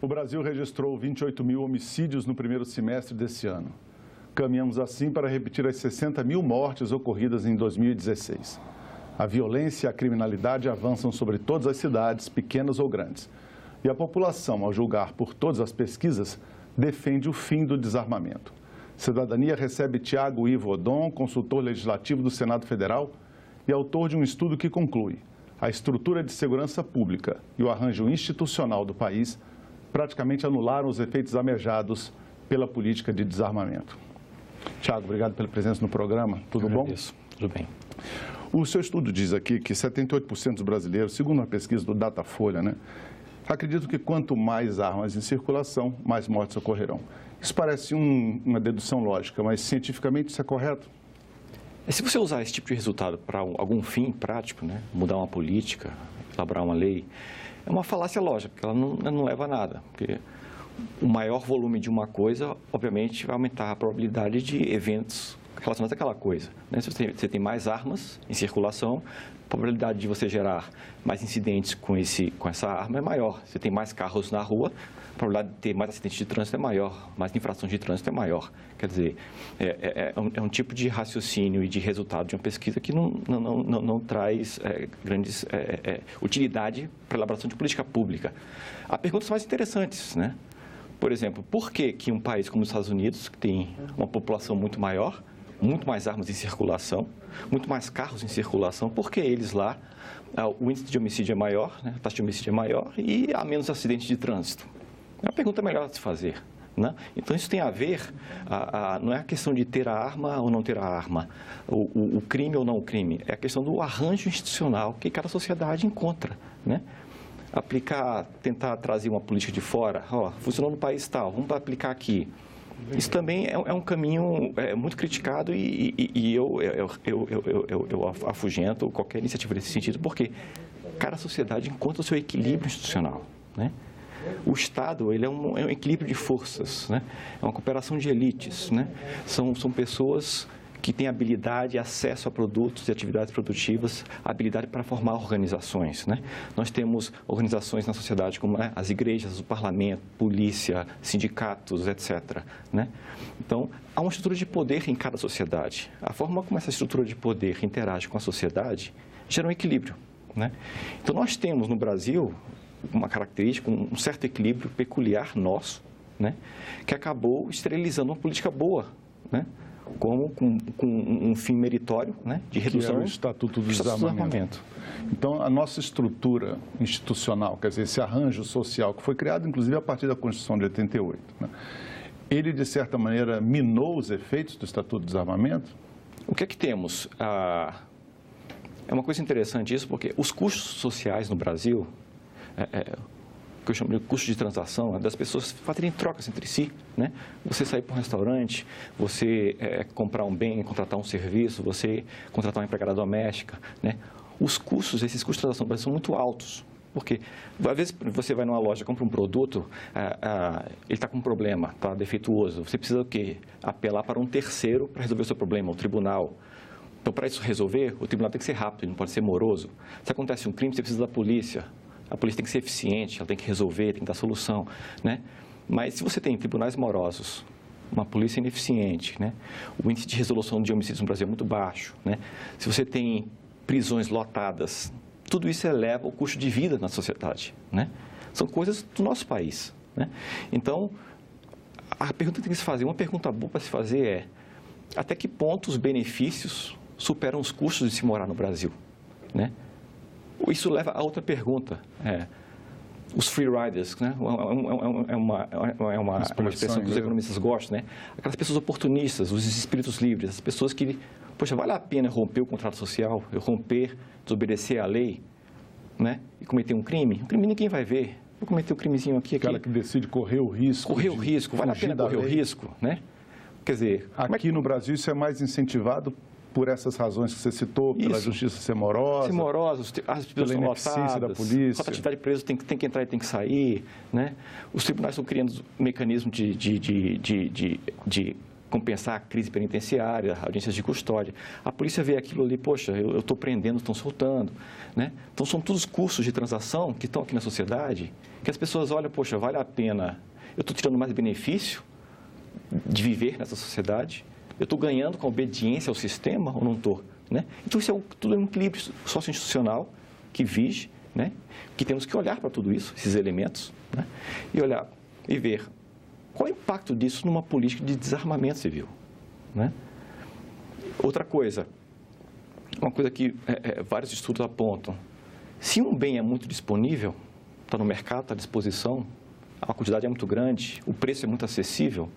O Brasil registrou 28 mil homicídios no primeiro semestre desse ano. Caminhamos assim para repetir as 60 mil mortes ocorridas em 2016. A violência e a criminalidade avançam sobre todas as cidades, pequenas ou grandes. E a população, ao julgar por todas as pesquisas, defende o fim do desarmamento. Cidadania recebe Tiago Ivo Odon, consultor legislativo do Senado Federal e autor de um estudo que conclui: a estrutura de segurança pública e o arranjo institucional do país praticamente anularam os efeitos ameaçados pela política de desarmamento. Tiago, obrigado pela presença no programa. Tudo bom? Tudo bem. O seu estudo diz aqui que 78% dos brasileiros, segundo uma pesquisa do Datafolha, acreditam que quanto mais armas em circulação, mais mortes ocorrerão. Isso parece uma dedução lógica, mas cientificamente isso é correto? Se você usar esse tipo de resultado para algum fim prático, mudar uma política, elaborar uma lei, é uma falácia lógica, ela não leva a nada, porque o maior volume de uma coisa, obviamente, vai aumentar a probabilidade de eventos relacionados àquela coisa. Se você tem mais armas em circulação, a probabilidade de você gerar mais incidentes com essa arma é maior. Se você tem mais carros na rua, a probabilidade de ter mais acidentes de trânsito é maior, mais infrações de trânsito é maior. Quer dizer, é um tipo de raciocínio e de resultado de uma pesquisa que não traz grandes utilidade para a elaboração de política pública. Há perguntas mais interessantes, Por exemplo, por que um país como os Estados Unidos, que tem uma população muito maior, muito mais armas em circulação, muito mais carros em circulação, por que eles lá, o índice de homicídio é maior, a taxa de homicídio é maior e há menos acidentes de trânsito? É uma pergunta melhor de se fazer. Então, isso tem a ver, não é a questão de ter a arma ou não ter a arma, o crime ou não o crime, é a questão do arranjo institucional que cada sociedade encontra, tentar trazer uma política de fora, funcionou no país tal, vamos aplicar aqui. Isso também é um caminho muito criticado e eu afugento qualquer iniciativa nesse sentido, porque cada sociedade encontra o seu equilíbrio institucional, O Estado, ele é um equilíbrio de forças, É uma cooperação de elites, São pessoas que têm habilidade, acesso a produtos e atividades produtivas, habilidade para formar organizações, Nós temos organizações na sociedade como as igrejas, o parlamento, polícia, sindicatos, etc., Então, há uma estrutura de poder em cada sociedade. A forma como essa estrutura de poder interage com a sociedade gera um equilíbrio, Então, nós temos no Brasil uma característica, um certo equilíbrio peculiar nosso, que acabou esterilizando uma política boa, como com um fim meritório, de redução do Estatuto do Desarmamento. Então, a nossa estrutura institucional, quer dizer, esse arranjo social, que foi criado, inclusive, a partir da Constituição de 88, ele, de certa maneira, minou os efeitos do Estatuto do Desarmamento? O que é que temos? É uma coisa interessante isso, porque os custos sociais no Brasil, que eu chamo de custo de transação, das pessoas fazerem trocas entre si, Você sair para um restaurante, você comprar um bem, contratar um serviço, você contratar uma empregada doméstica, Esses custos de transação no Brasil são muito altos, porque às vezes você vai numa loja, compra um produto, ele está com um problema, está defeituoso, você precisa o quê? Apelar para um terceiro para resolver o seu problema, o tribunal. Então, para isso resolver, o tribunal tem que ser rápido, não pode ser moroso. Se acontece um crime, você precisa da polícia. A polícia tem que ser eficiente, ela tem que resolver, tem que dar solução, Mas se você tem tribunais morosos, uma polícia ineficiente, O índice de resolução de homicídios no Brasil é muito baixo, Se você tem prisões lotadas, tudo isso eleva o custo de vida na sociedade, São coisas do nosso país, Então, a pergunta que tem que se fazer, uma pergunta boa para se fazer é: até que ponto os benefícios superam os custos de se morar no Brasil, Isso leva a outra pergunta. Os free riders, é uma expressão que os economistas gostam, Aquelas pessoas oportunistas, os espíritos livres, as pessoas que, poxa, vale a pena romper o contrato social, eu romper, desobedecer à lei, e cometer um crime? Um crime ninguém vai ver. Vou cometer um crimezinho aqui. O cara que decide correr o risco. Correr o risco, vale a pena correr o risco, Quer dizer... Aqui no Brasil isso é mais incentivado por essas razões que você citou, pela justiça ser morosa. Ser morosa, as pessoas são lotadas, da polícia. Rotatividade de presos tem que entrar e tem que sair, Os tribunais estão criando mecanismos de compensar a crise penitenciária, audiências de custódia. A polícia vê aquilo ali, poxa, eu estou prendendo, estão soltando, né? Então, são todos custos de transação que estão aqui na sociedade, que as pessoas olham, poxa, vale a pena, eu estou tirando mais benefício de viver nessa sociedade, eu estou ganhando com a obediência ao sistema ou não estou, né? Então, isso tudo é um equilíbrio socioinstitucional que vige, né? Que temos que olhar para tudo isso, esses elementos, né? E olhar e ver qual é o impacto disso numa política de desarmamento civil, né? Outra coisa, uma coisa que vários estudos apontam, se um bem é muito disponível, está no mercado, está à disposição, a quantidade é muito grande, o preço é muito acessível,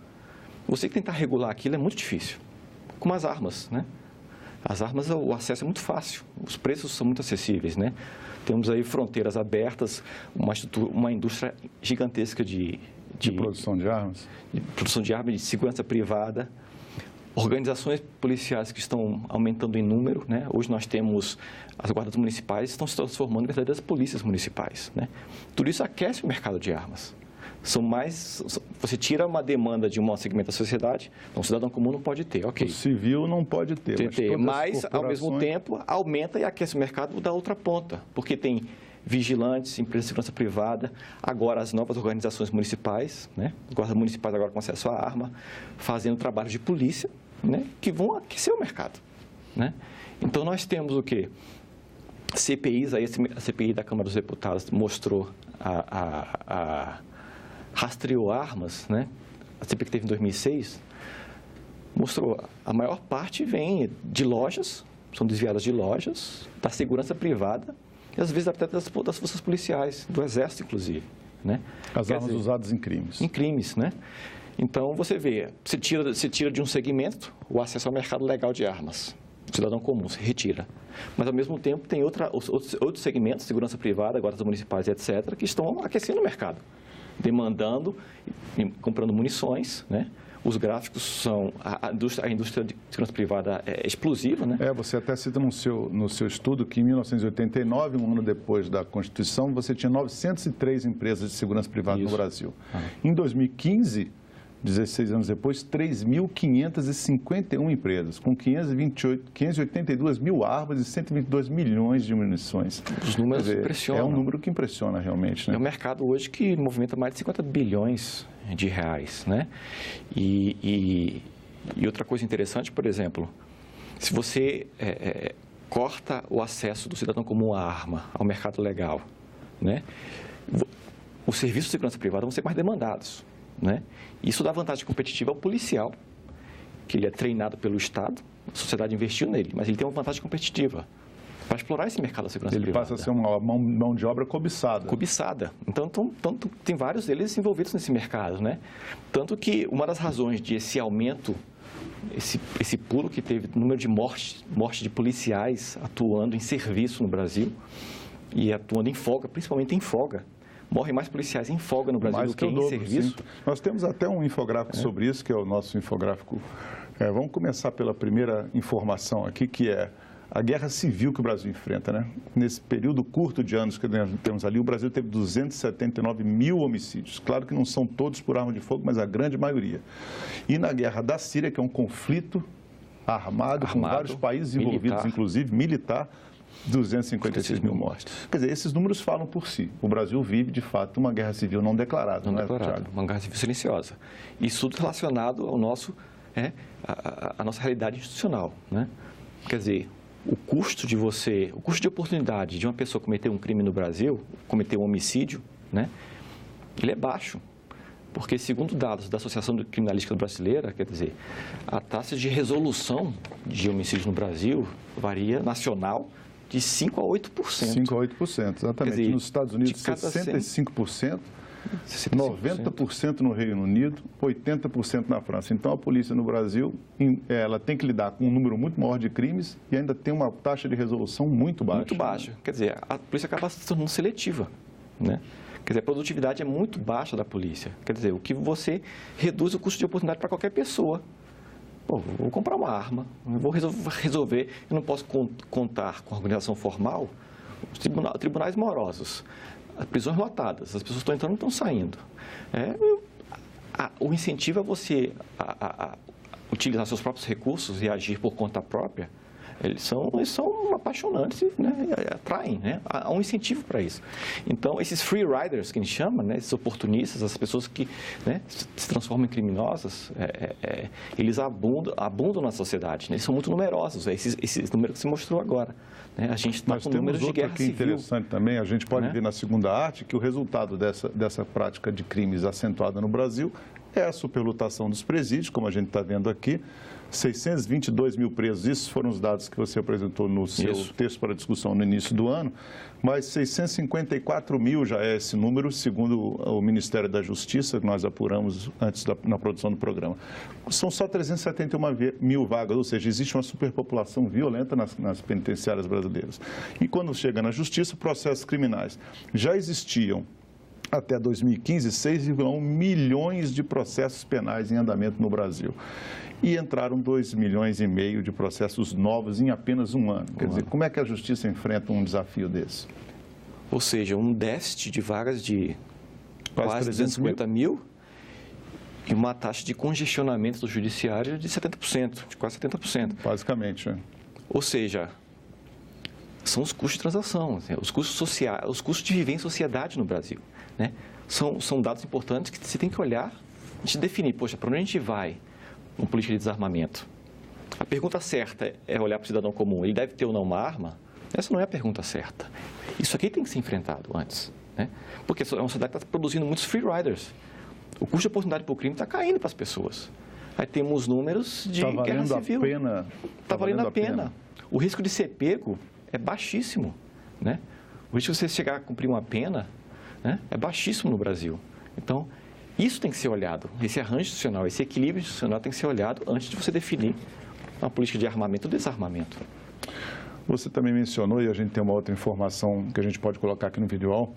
você tentar regular aquilo é muito difícil, como as armas, né? As armas, o acesso é muito fácil, os preços são muito acessíveis, né? Temos aí fronteiras abertas, uma indústria gigantesca de produção de armas? De produção de armas, de segurança privada, organizações policiais que estão aumentando em número, né? Hoje nós temos as guardas municipais estão se transformando em verdadeiras polícias municipais, né? Tudo isso aquece o mercado de armas. Você tira uma demanda de um segmento da sociedade, um cidadão comum não pode ter, ok. O civil não pode ter, mas ao mesmo tempo, aumenta e aquece o mercado da outra ponta, porque tem vigilantes, empresas de segurança privada, agora as novas organizações municipais, né? As guardas municipais agora com acesso à arma, fazendo trabalhos de polícia, né? Que vão aquecer o mercado, né? Então, nós temos o quê? CPIs, aí a CPI da Câmara dos Deputados mostrou rastreou armas, né? A CPI que teve em 2006, mostrou a maior parte vem de lojas, são desviadas de lojas, da segurança privada, e às vezes até das forças policiais, do Exército, inclusive, né? As armas usadas em crimes. Em crimes, né? Então, você vê, se tira de um segmento o acesso ao mercado legal de armas. O cidadão comum se retira. Mas, ao mesmo tempo, tem outros segmentos, segurança privada, guardas municipais, etc., que estão aquecendo o mercado, demandando, comprando munições, né? Os gráficos são... A indústria de segurança privada é explosiva, né? Você até cita no seu estudo que em 1989, um ano depois da Constituição, você tinha 903 empresas de segurança privada no Brasil. Em 2015, 16 anos depois, 3.551 empresas, com 582 mil armas e 122 milhões de munições. Os números impressionam. É um número que impressiona realmente, né? É um mercado hoje que movimenta mais de 50 bilhões de reais, né? E outra coisa interessante, por exemplo, se você corta o acesso do cidadão comum à arma, ao mercado legal, né? Os serviços de segurança privada vão ser mais demandados, né? Isso dá vantagem competitiva ao policial, que ele é treinado pelo Estado, a sociedade investiu nele, mas ele tem uma vantagem competitiva para explorar esse mercado da segurança privada. Ele passa a ser uma mão de obra cobiçada. Cobiçada. Então, tem vários deles envolvidos nesse mercado, né? Tanto que uma das razões de esse aumento, esse pulo que teve no número de morte de policiais atuando em serviço no Brasil e atuando em folga, principalmente em folga. Morrem mais policiais em folga no Brasil do que em serviço. Sim. Nós temos até um infográfico sobre isso, que é o nosso infográfico. Vamos começar pela primeira informação aqui, que é a guerra civil que o Brasil enfrenta, né? Nesse período curto de anos que nós temos ali, o Brasil teve 279 mil homicídios. Claro que não são todos por arma de fogo, mas a grande maioria. E na guerra da Síria, que é um conflito armado com vários países envolvidos, inclusive militar, 256 mil mortes. Quer dizer, esses números falam por si. O Brasil vive, de fato, uma guerra civil não declarada. Não declarada, uma guerra civil silenciosa. Isso tudo relacionado ao nosso, a nossa realidade institucional, né? Quer dizer, o custo de oportunidade de uma pessoa cometer um crime no Brasil, cometer um homicídio, né? Ele é baixo. Porque, segundo dados da Associação Criminalística Brasileira, quer dizer, a taxa de resolução de homicídios no Brasil varia nacional de 5% a 8%. 5% a 8%, exatamente. Dizer, nos Estados Unidos, 65%, 90% no Reino Unido, 80% na França. Então, a polícia no Brasil, ela tem que lidar com um número muito maior de crimes e ainda tem uma taxa de resolução muito baixa. Muito baixa. Quer dizer, a polícia acaba se tornando seletiva, né? Quer dizer, a produtividade é muito baixa da polícia. Quer dizer, o que você reduz o custo de oportunidade para qualquer pessoa. Pô, vou comprar uma arma, eu vou resolver, eu não posso contar com a organização formal, os tribunais morosos, as prisões lotadas, as pessoas estão entrando e estão saindo. O incentivo é você, o utilizar seus próprios recursos e agir por conta própria, eles são apaixonantes, né? Atraem, né? Há um incentivo para isso. Então, esses free riders, que a gente chama, né? Esses oportunistas, as pessoas que, né, se transformam em criminosas, eles abundam na sociedade, né? Eles são muito numerosos, esses números que se mostrou agora. Né? A gente está com números de guerra civil. Interessante também, a gente pode, né, ver na segunda arte que o resultado dessa prática de crimes acentuada no Brasil é a superlotação dos presídios, como a gente está vendo aqui. 622 mil presos, esses foram os dados que você apresentou no seu texto para discussão no início do ano, mas 654 mil já é esse número, segundo o Ministério da Justiça, que nós apuramos antes na produção do programa. São só 371 mil vagas, ou seja, existe uma superpopulação violenta nas penitenciárias brasileiras. E quando chega na Justiça, processos criminais já existiam até 2015, 6,1 milhões de processos penais em andamento no Brasil. E entraram 2,5 milhões de processos novos em apenas um ano. Quer dizer, como é que a Justiça enfrenta um desafio desse? Ou seja, um déficit de vagas de quase 350 mil e uma taxa de congestionamento do judiciário de 70%, de quase 70%. Basicamente, né? Ou seja, são os custos de transação, os custos sociais, os custos de viver em sociedade no Brasil, né? São dados importantes que se tem que olhar, a gente definir, poxa, para onde a gente vai uma política de desarmamento? A pergunta certa é olhar para o cidadão comum, ele deve ter ou não uma arma? Essa não é a pergunta certa. Isso aqui tem que ser enfrentado antes, né? Porque é uma sociedade que está produzindo muitos free riders. O custo de oportunidade para o crime está caindo para as pessoas. Aí temos números de guerra civil. Está valendo a pena. O risco de ser pego é baixíssimo, né? O risco de você chegar a cumprir uma pena, né, é baixíssimo no Brasil. Então, isso tem que ser olhado. Esse arranjo institucional, esse equilíbrio institucional tem que ser olhado antes de você definir uma política de armamento ou desarmamento. Você também mencionou, e a gente tem uma outra informação que a gente pode colocar aqui no vídeo,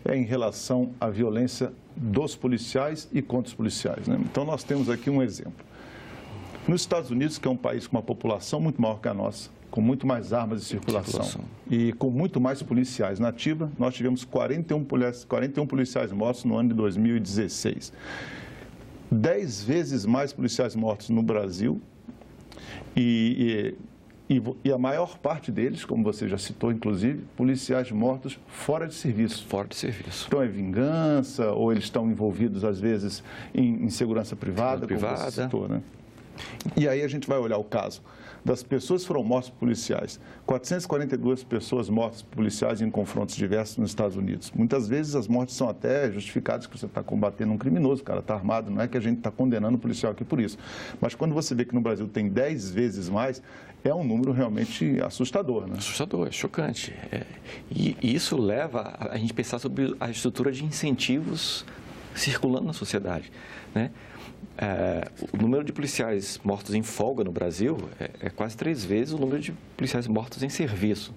é em relação à violência dos policiais e contra os policiais, né? Então, nós temos aqui um exemplo. Nos Estados Unidos, que é um país com uma população muito maior que a nossa, com muito mais armas de circulação e com muito mais policiais na ativa, nós tivemos 41 policiais mortos no ano de 2016. 10 vezes mais policiais mortos no Brasil e a maior parte deles, como você já citou, inclusive, policiais mortos fora de serviço. Fora de serviço. Então, é vingança ou eles estão envolvidos, às vezes, em segurança privada, como você citou, né? E aí a gente vai olhar o caso das pessoas que foram mortas por policiais. 442 pessoas mortas por policiais em confrontos diversos nos Estados Unidos. Muitas vezes as mortes são até justificadas que você está combatendo um criminoso, o cara está armado, não é que a gente está condenando o policial aqui por isso. Mas quando você vê que no Brasil tem 10 vezes mais, é um número realmente assustador, né? Assustador, é chocante. E isso leva a gente pensar sobre a estrutura de incentivos circulando na sociedade, né? O número de policiais mortos em folga no Brasil é quase 3 vezes o número de policiais mortos em serviço.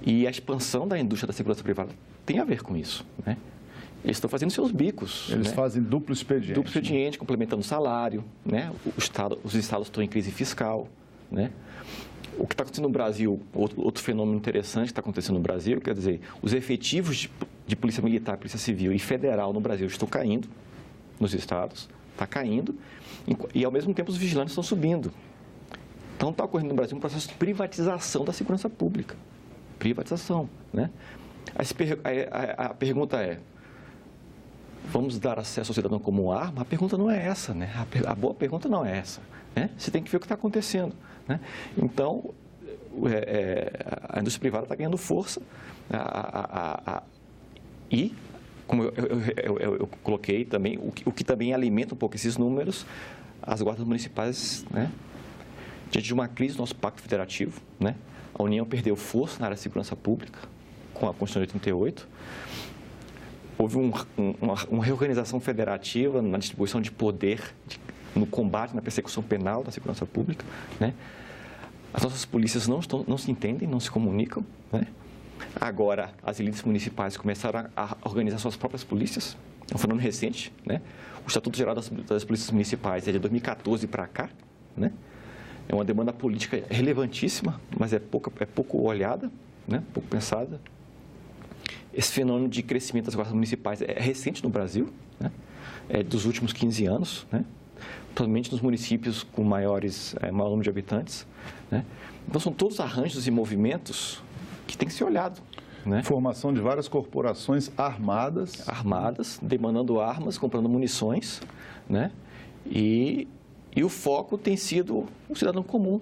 E a expansão da indústria da segurança privada tem a ver com isso, né? Eles estão fazendo seus bicos. Eles, né? Fazem duplo expediente. Duplo expediente, complementando o salário, né? Os estados estão em crise fiscal, né? O que está acontecendo no Brasil, outro fenômeno interessante que está acontecendo no Brasil, quer dizer, os efetivos de polícia militar, polícia civil e federal no Brasil estão caindo nos estados. Está caindo e, ao mesmo tempo, os vigilantes estão subindo. Então, está ocorrendo no Brasil um processo de privatização da segurança pública. Privatização, né? A pergunta é, vamos dar acesso ao cidadão como arma? A pergunta não é essa, né? A boa pergunta não é essa, né? Você tem que ver o que está acontecendo, né? Então, a indústria privada está ganhando força e, como eu coloquei também, o que também alimenta um pouco esses números, as guardas municipais, né? Diante de uma crise do nosso pacto federativo, né? A União perdeu força na área de segurança pública com a Constituição de 88. Houve uma reorganização federativa na distribuição de poder, no combate, na persecução penal da segurança pública, né? As nossas polícias não se entendem, não se comunicam, né? Agora, as elites municipais começaram a organizar suas próprias polícias. É um fenômeno recente, né? O Estatuto Geral das Polícias Municipais é de 2014 para cá, né? É uma demanda política relevantíssima, mas é pouco olhada, né? Pouco pensada. Esse fenômeno de crescimento das guardas municipais é recente no Brasil, né? É dos últimos 15 anos, né? principalmente nos municípios com maior número de habitantes, né? Então, são todos arranjos e movimentos que têm que ser olhado, né? Formação de várias corporações armadas, demandando armas, comprando munições, né? E o foco tem sido o cidadão comum.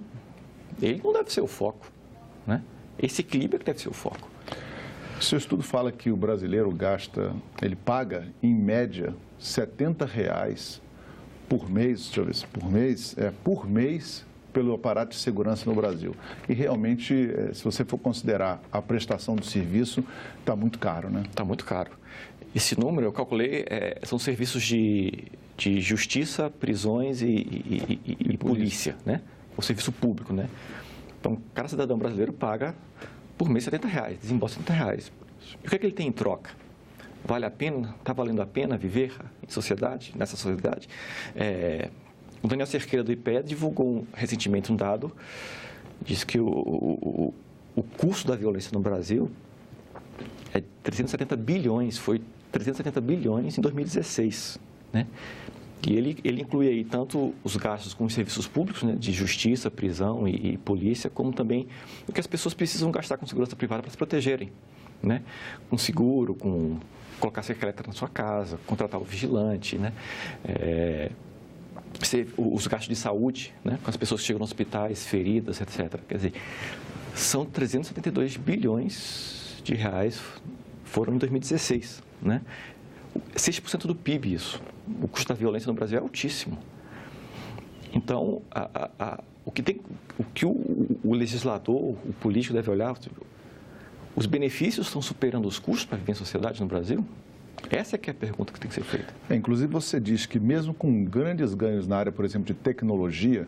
Ele não deve ser o foco, né? Esse equilíbrio que deve ser o foco. O seu estudo fala que o brasileiro ele paga, em média, R$ 70 por mês, deixa eu ver se por mês, pelo aparato de segurança no Brasil. E realmente, se você for considerar a prestação do serviço, está muito caro, né? Está muito caro. Esse número, eu calculei, são serviços de justiça, prisões e polícia, né? O serviço público, né? Então, cada cidadão brasileiro paga por mês R$ 70, desembolsa R$ 70. E o que é que ele tem em troca? Vale a pena? Está valendo a pena viver nessa sociedade? O Daniel Cerqueira, do IPEA, divulgou recentemente um dado, diz que o custo da violência no Brasil é 370 bilhões, foi 370 bilhões em 2016, né? E ele inclui aí tanto os gastos com os serviços públicos, né, de justiça, prisão e polícia, como também o que as pessoas precisam gastar com segurança privada para se protegerem, né? Com seguro, com colocar cerca elétrica na sua casa, contratar o vigilante, né? Os gastos de saúde, né, com as pessoas que chegam nos hospitais, feridas, etc. Quer dizer, são 372 bilhões de reais foram em 2016, né? 6% do PIB isso. O custo da violência no Brasil é altíssimo. Então, o que o legislador, o político deve olhar, os benefícios estão superando os custos para viver em sociedade no Brasil? Essa é que é a pergunta que tem que ser feita. Inclusive, você diz que mesmo com grandes ganhos na área, por exemplo, de tecnologia,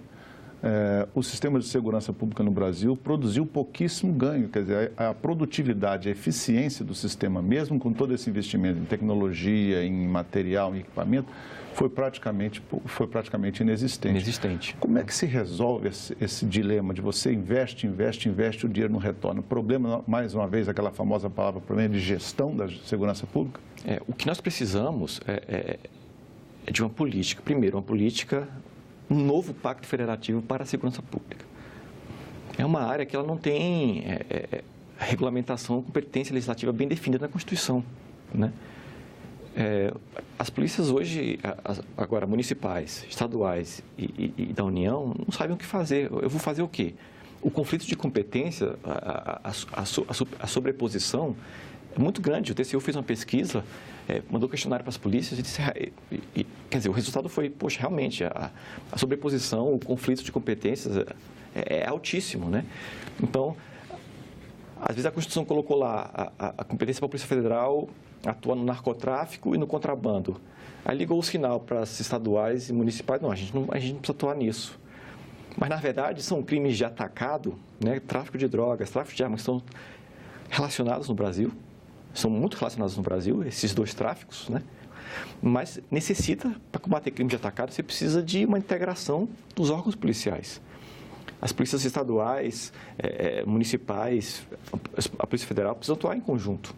o sistema de segurança pública no Brasil produziu pouquíssimo ganho. Quer dizer, a produtividade, a eficiência do sistema, mesmo com todo esse investimento em tecnologia, em material, em equipamento, foi praticamente inexistente. Como é que se resolve esse dilema de você investe, o dinheiro não retorna? O problema, mais uma vez, aquela famosa palavra, problema de gestão da segurança pública? O que nós precisamos é de uma política. Primeiro, um novo pacto federativo para a segurança pública. É uma área que ela não tem regulamentação, competência legislativa bem definida na Constituição, né? As polícias hoje, agora municipais, estaduais e da União, não sabem o que fazer. Eu vou fazer o quê? O conflito de competência, a sobreposição é muito grande. O TCU fez uma pesquisa, mandou questionário para as polícias e disse, quer dizer, o resultado foi, poxa, realmente, a sobreposição, o conflito de competências é altíssimo, né? Então, às vezes a Constituição colocou lá a competência para a Polícia Federal atuar no narcotráfico e no contrabando. Aí ligou o sinal para as estaduais e municipais, não, a gente não precisa atuar nisso. Mas, na verdade, são crimes de atacado, né? Tráfico de drogas, tráfico de armas, que estão relacionados no Brasil, são muito relacionados no Brasil, esses dois tráficos, né? Mas para combater crime de atacado, você precisa de uma integração dos órgãos policiais. As polícias estaduais, municipais, a Polícia Federal precisam atuar em conjunto.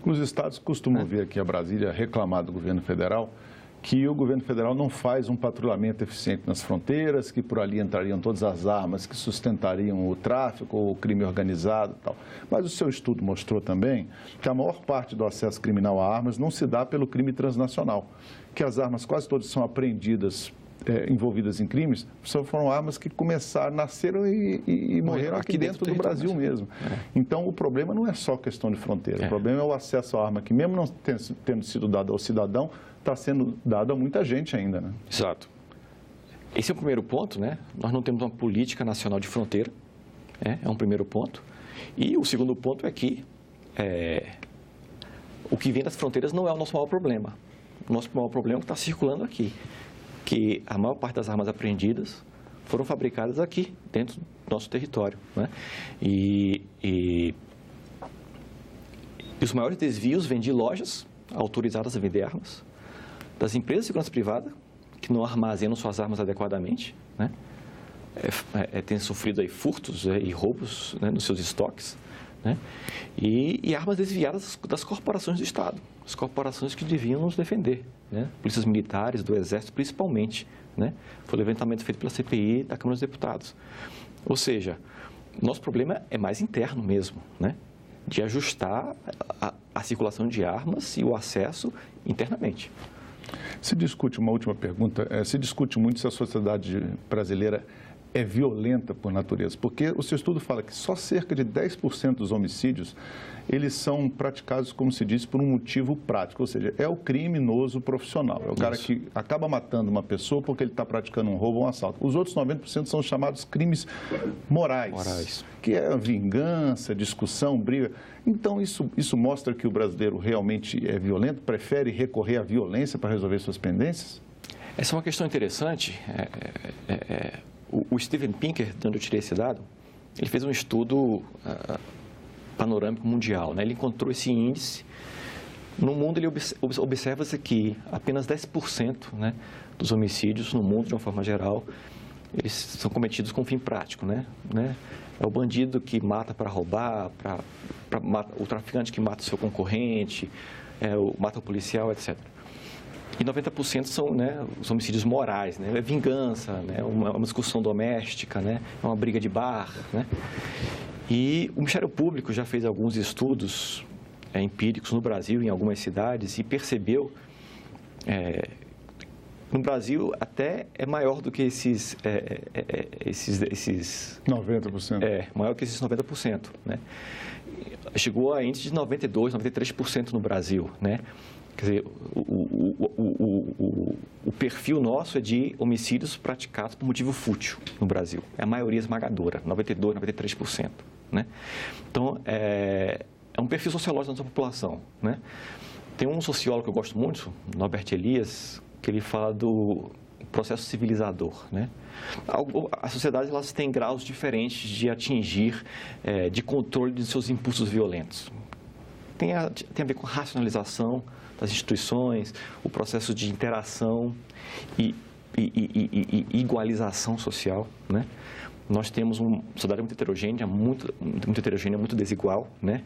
Os estados costumam vir aqui a Brasília reclamar do governo federal que o governo federal não faz um patrulhamento eficiente nas fronteiras, que por ali entrariam todas as armas que sustentariam o tráfico ou o crime organizado e tal. Mas o seu estudo mostrou também que a maior parte do acesso criminal a armas não se dá pelo crime transnacional, que as armas quase todas são apreendidas envolvidas em crimes, foram armas que nasceram e morreram aqui dentro do Brasil mesmo. Então, o problema não é só questão de fronteira, o problema é o acesso à arma, que mesmo não tendo sido dado ao cidadão, está sendo dado a muita gente ainda, né? Exato. Esse é o primeiro ponto, né? Nós não temos uma política nacional de fronteira, é um primeiro ponto. E o segundo ponto é que o que vem das fronteiras não é o nosso maior problema. O nosso maior problema é o que está circulando aqui, que a maior parte das armas apreendidas foram fabricadas aqui, dentro do nosso território, né? E os maiores desvios vêm de lojas autorizadas a vender armas, das empresas de segurança privada, que não armazenam suas armas adequadamente, né? Tem sofrido aí furtos e roubos, né, nos seus estoques, né? E armas desviadas das corporações do Estado, as corporações que deviam nos defender, né? Polícias militares, do Exército principalmente, né? Foi o levantamento feito pela CPI da Câmara dos Deputados. Ou seja, nosso problema é mais interno mesmo, né? De ajustar a circulação de armas e o acesso internamente. Se discute, uma última pergunta, se discute muito se a sociedade brasileira é violenta por natureza, porque o seu estudo fala que só cerca de 10% dos homicídios, eles são praticados, como se diz, por um motivo prático, ou seja, é o criminoso profissional, é o cara que acaba matando uma pessoa porque ele está praticando um roubo ou um assalto. Os outros 90% são chamados crimes morais, que é vingança, discussão, briga. Então, isso mostra que o brasileiro realmente é violento, prefere recorrer à violência para resolver suas pendências? Essa é uma questão interessante. O Steven Pinker, de onde eu tirei esse dado, ele fez um estudo panorâmico mundial, né? Ele encontrou esse índice. No mundo, ele observa-se que apenas 10%, né, dos homicídios no mundo, de uma forma geral, eles são cometidos com fim prático, né? É o bandido que mata para roubar, o traficante que mata o seu concorrente, mata o policial, etc. E 90% são, né, os homicídios morais, né? É vingança, né? Uma discussão doméstica, né? É uma briga de bar, né? E o Ministério Público já fez alguns estudos empíricos no Brasil, em algumas cidades, e percebeu, no Brasil, até é maior do que esses 90%. Maior que esses 90%, né? Chegou a índice de 92%, 93% no Brasil, né? Quer dizer, o perfil nosso é de homicídios praticados por motivo fútil no Brasil. É a maioria esmagadora, 92%, 93%. Né? Então, é um perfil sociológico da nossa população. Né? Tem um sociólogo que eu gosto muito, Norbert Elias, que ele fala do processo civilizador. Né? As sociedades elas têm graus diferentes de atingir, de controle de seus impulsos violentos. Tem a ver com racionalização das instituições, o processo de interação e igualização social, né? Nós temos uma sociedade muito heterogênea, muito desigual, né?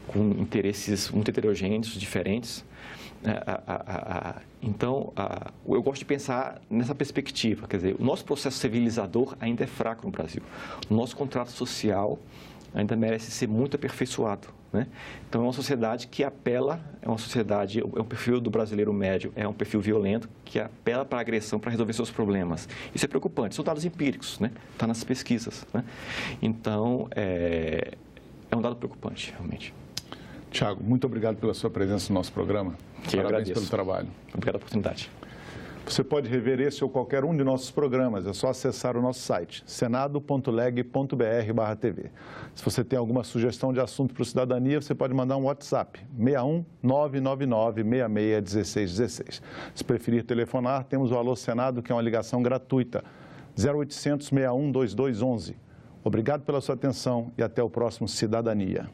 Com interesses muito heterogêneos, diferentes. Então, eu gosto de pensar nessa perspectiva, quer dizer, o nosso processo civilizador ainda é fraco no Brasil. O nosso contrato social ainda merece ser muito aperfeiçoado, né? Então, é uma sociedade que apela, o perfil do brasileiro médio é um perfil violento, que apela para a agressão para resolver seus problemas. Isso é preocupante, são dados empíricos, né? Está nas pesquisas, né? Então, é um dado preocupante, realmente. Tiago, muito obrigado pela sua presença no nosso programa. Parabéns pelo trabalho. Obrigado pela oportunidade. Você pode rever esse ou qualquer um de nossos programas, é só acessar o nosso site, senado.leg.br/TV. Se você tem alguma sugestão de assunto para o Cidadania, você pode mandar um WhatsApp, 61 999 66 1616. Se preferir telefonar, temos o Alô Senado, que é uma ligação gratuita, 0800 61 2211. Obrigado pela sua atenção e até o próximo Cidadania.